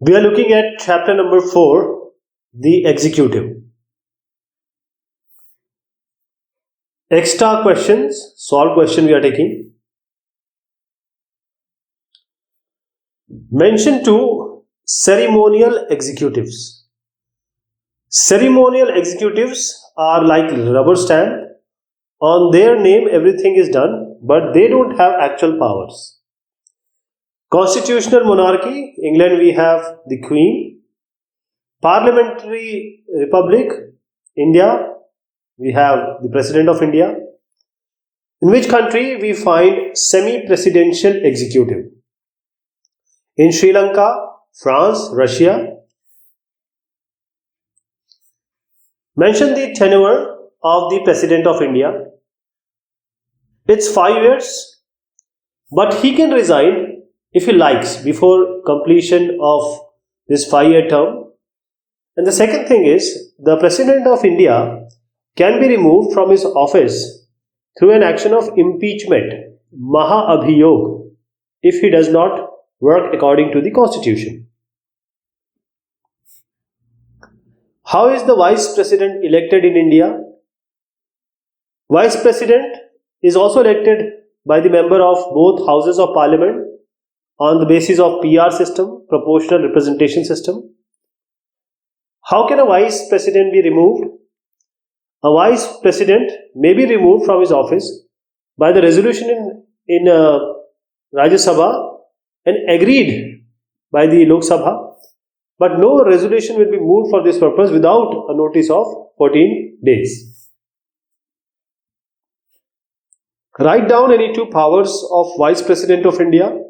We are looking at chapter number 4, the executive. Extra questions, solve question we are taking. Mention 2, ceremonial executives. Ceremonial executives are like rubber stamp. On their name everything is done, but they don't have actual powers. Constitutional monarchy, England we have the Queen. Parliamentary Republic, India, we have the President of India. In which country we find semi-presidential executive? In Sri Lanka, France, Russia. Mention the tenure of the President of India. It's 5 years, but he can resign if he likes before completion of this 5-year term. And the second thing is, the President of India can be removed from his office through an action of impeachment, Maha-Abhiyog, if he does not work according to the Constitution. How is the Vice President elected in India? Vice President is also elected by the member of both Houses of Parliament on the basis of PR system, proportional representation system. How can a Vice President be removed? A Vice President may be removed from his office by the resolution in Rajya Sabha and agreed by the Lok Sabha, but no resolution will be moved for this purpose without a notice of 14 days. Write down any 2 powers of Vice President of India.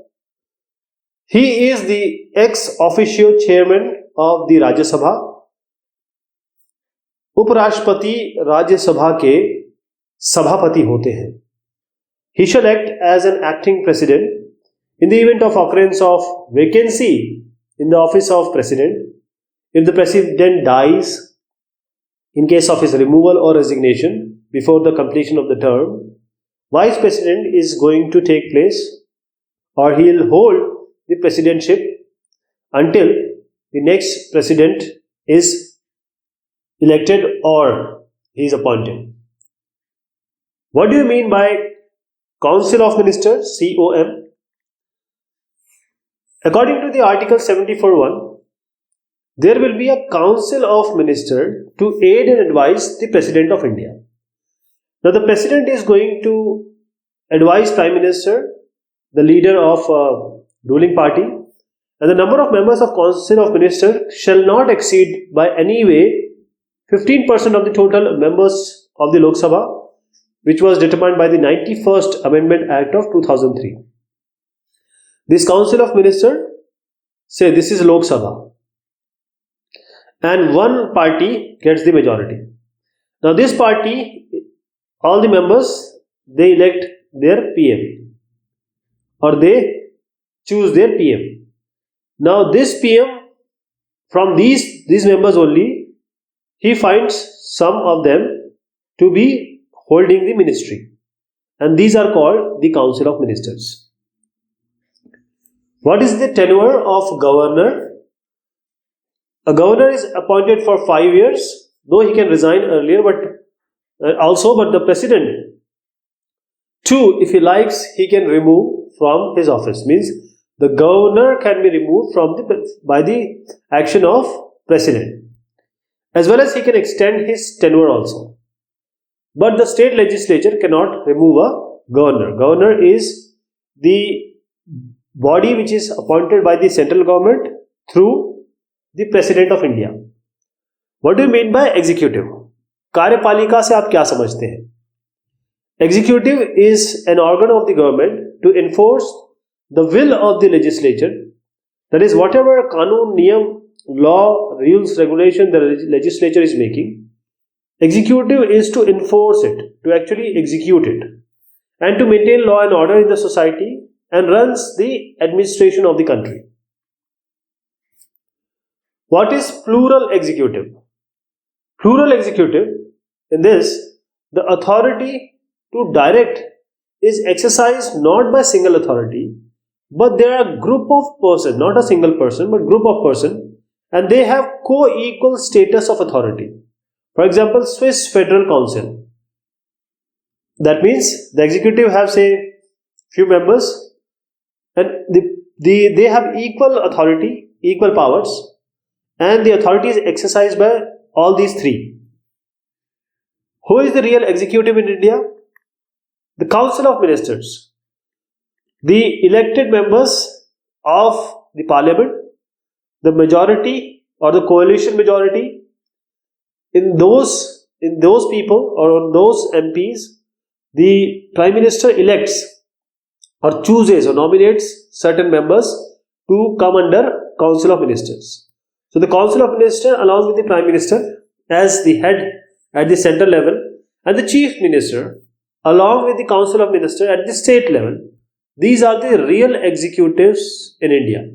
He is the ex officio chairman of the Rajya Sabha. उपराष्ट्रपति राज्य सभा के सभापति होते हैं. He shall act as an acting president in the event of occurrence of vacancy in the office of president. If the president dies, in case of his removal or resignation before the completion of the term, vice president is going to take place, or he will hold the presidentship until the next president is elected or he is appointed. What do you mean by Council of Ministers, COM? According to the Article 74(1), there will be a Council of Ministers to aid and advise the President of India. Now the President is going to advise Prime Minister, the leader of ruling party, and the number of members of Council of Ministers shall not exceed by any way 15% of the total members of the Lok Sabha, which was determined by the 91st Amendment Act of 2003. This Council of Ministers, say this is Lok Sabha, and one party gets the majority. Now this party, all the members, they elect their PM, or they choose their PM. Now this PM, from these members only, he finds some of them to be holding the ministry, and these are called the Council of Ministers. What is the tenure of governor? A governor is appointed for 5 years, though he can resign earlier, but the president too, if he likes, he can remove from his office. Means the governor can be removed by the action of president, as well as he can extend his tenure also. But the state legislature cannot remove a governor. Governor is the body which is appointed by the central government through the President of India. What do you mean by executive? कार्यपालिका से आप क्या समझते हैं? Executive is an organ of the government to enforce the will of the legislature. That is, whatever कानून, नियम, law, rules, regulation the legislature is making, executive is to enforce it, to actually execute it, and to maintain law and order in the society, and runs the administration of the country. What is plural executive? Plural executive, in this, the authority to direct is exercised not by single authority, but there are a group of person, not a single person, but group of person, and they have co-equal status of authority. For example, Swiss Federal Council. That means the executive have, say, few members, and they have equal authority, equal powers, and the authority is exercised by all these three. Who is the real executive in India? The Council of Ministers, the elected members of the Parliament, the majority or the coalition majority. In those people or on those MPs, the Prime Minister elects or chooses or nominates certain members to come under Council of Ministers. So the Council of Ministers, along with the Prime Minister as the head at the central level, and the Chief Minister along with the Council of Ministers at the state level, these are the real executives in India.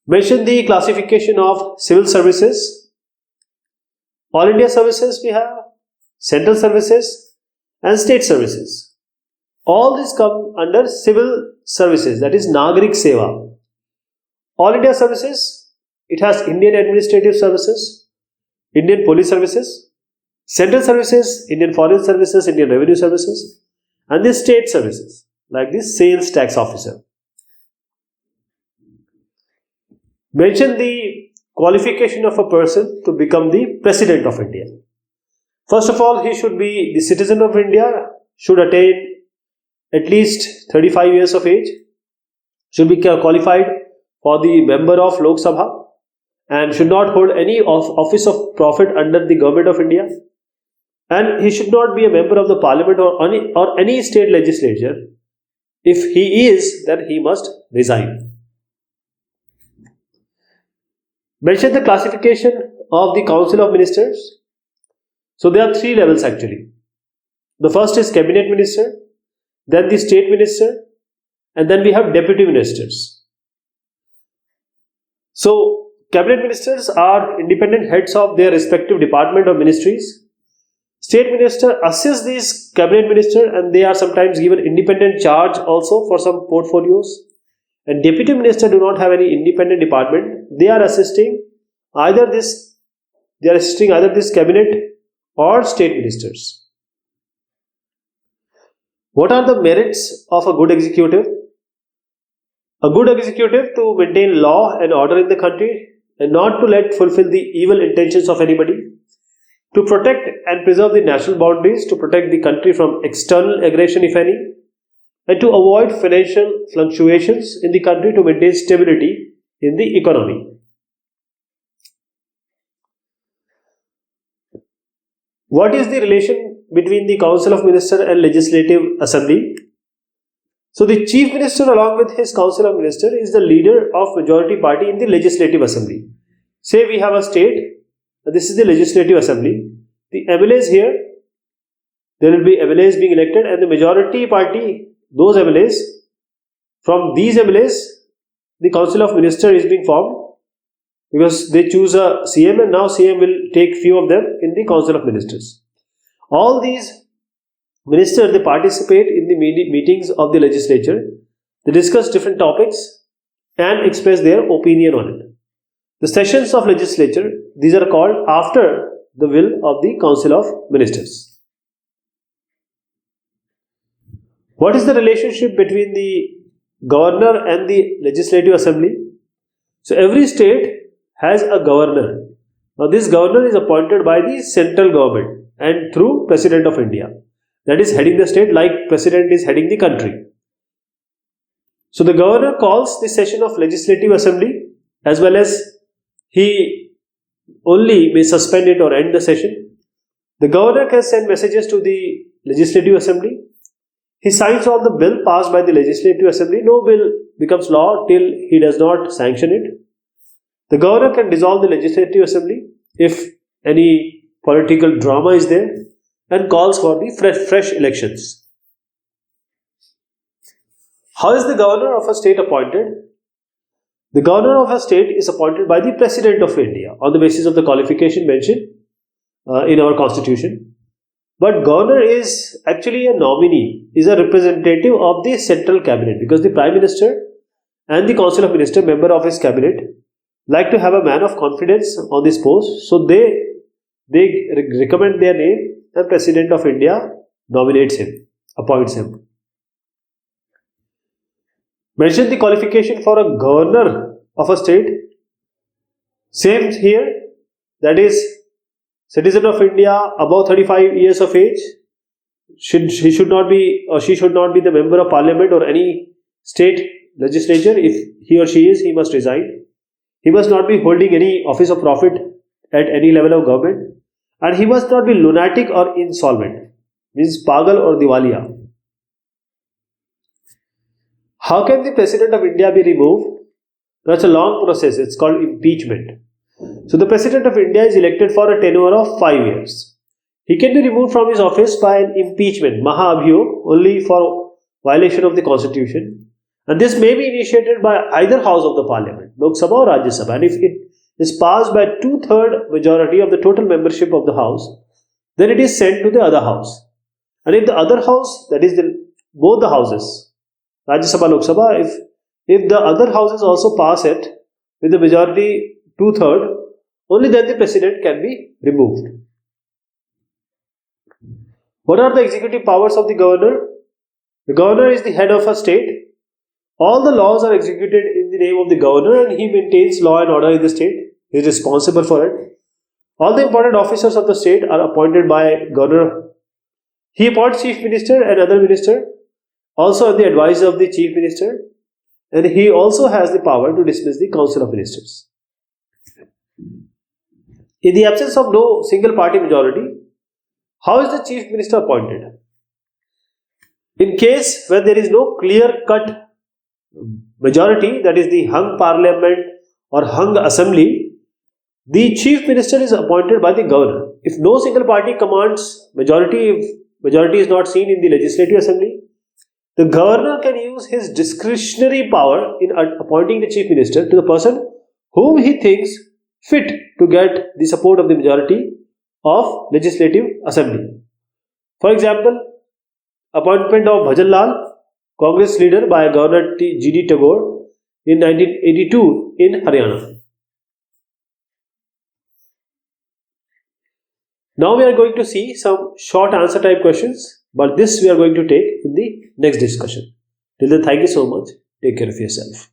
Mention the classification of civil services. All India services we have, central services and state services. All these come under civil services, that is Nagarik Seva. All India services, it has Indian Administrative Services, Indian Police Services, Central Services, Indian Foreign Services, Indian Revenue Services, and the state services like the Sales Tax Officer. Mention the qualification of a person to become the President of India. First of all, he should be the citizen of India, should attain at least 35 years of age, should be qualified for the member of Lok Sabha, and should not hold any office of profit under the government of India, and he should not be a member of the Parliament or any state legislature. If he is, then he must resign. Mention the classification of the Council of Ministers. So there are three levels actually. The first is Cabinet Minister, then the State Minister, and then we have Deputy Ministers. So Cabinet Ministers are independent heads of their respective department or ministries. State Minister assists these Cabinet Minister, and they are sometimes given independent charge also for some portfolios. And Deputy Minister do not have any independent department. They are assisting either this Cabinet or State Ministers. What are the merits of a good executive? A good executive to maintain law and order in the country and not to let fulfill the evil intentions of anybody, to protect and preserve the national boundaries, to protect the country from external aggression if any, and to avoid financial fluctuations in the country to maintain stability in the economy. What is the relation between the Council of Ministers and Legislative Assembly? So the Chief Minister along with his Council of Ministers is the leader of majority party in the Legislative Assembly. Say we have a state, this is the Legislative Assembly. The MLAs here, there will be MLAs being elected, and the majority party, those MLAs, from these MLAs, the Council of Ministers is being formed because they choose a CM, and now CM will take few of them in the Council of Ministers. All these ministers, they participate in the meetings of the legislature. They discuss different topics and express their opinion on it. The sessions of legislature, these are called after the will of the Council of Ministers. What is the relationship between the governor and the Legislative Assembly? So every state has a governor. Now this governor is appointed by the central government and through President of India. That is heading the state like President is heading the country. So the governor calls the session of Legislative Assembly, as well as he only may suspend it or end the session. The governor can send messages to the Legislative Assembly. He signs on the bill passed by the Legislative Assembly. No bill becomes law till he does not sanction it. The governor can dissolve the Legislative Assembly if any political drama is there and calls for the fresh elections. How is the governor of a state appointed? The governor of a state is appointed by the President of India on the basis of the qualification mentioned in our constitution. But governor is actually a nominee, is a representative of the central cabinet, because the prime minister and the council of ministers, member of his cabinet, like to have a man of confidence on this post. So they recommend their name, and President of India nominates him, appoints him. Mention the qualification for a governor of a state. Same here, that is, citizen of India above 35 years of age. He should not be, or she should not be the member of parliament or any state legislature. If he or she is, he must resign. He must not be holding any office of profit at any level of government, and he must not be lunatic or insolvent, means pagal or diwaliya. How can the President of India be removed? That's a long process. It's called impeachment. So the President of India is elected for a tenure of 5 years. He can be removed from his office by an impeachment, Mahabhiyog, only for violation of the constitution. And this may be initiated by either house of the parliament, Lok Sabha or Rajya Sabha. And if it is passed by 2/3 majority of the total membership of the house, then it is sent to the other house. And if the other house, that is both the houses, Rajya Sabha, Lok Sabha, if the other houses also pass it with the majority 2/3, only then the president can be removed. What are the executive powers of the governor? The governor is the head of a state. All the laws are executed in the name of the governor, and he maintains law and order in the state. He is responsible for it. All the important officers of the state are appointed by governor. He appoints chief minister and other minister, also at the advice of the chief minister, and he also has the power to dismiss the council of ministers. In the absence of no single party majority, how is the chief minister appointed? In case when there is no clear-cut majority, that is the hung parliament or hung assembly, the chief minister is appointed by the governor. If no single party commands majority, if majority is not seen in the legislative assembly, the governor can use his discretionary power in appointing the chief minister to the person whom he thinks fit to get the support of the majority of legislative assembly. For example, appointment of Bhajan Lal, Congress leader, by Governor G.D. Tagore in 1982 in Haryana. Now we are going to see some short answer type questions, but this we are going to take in the next discussion. Till then, thank you so much. Take care of yourself.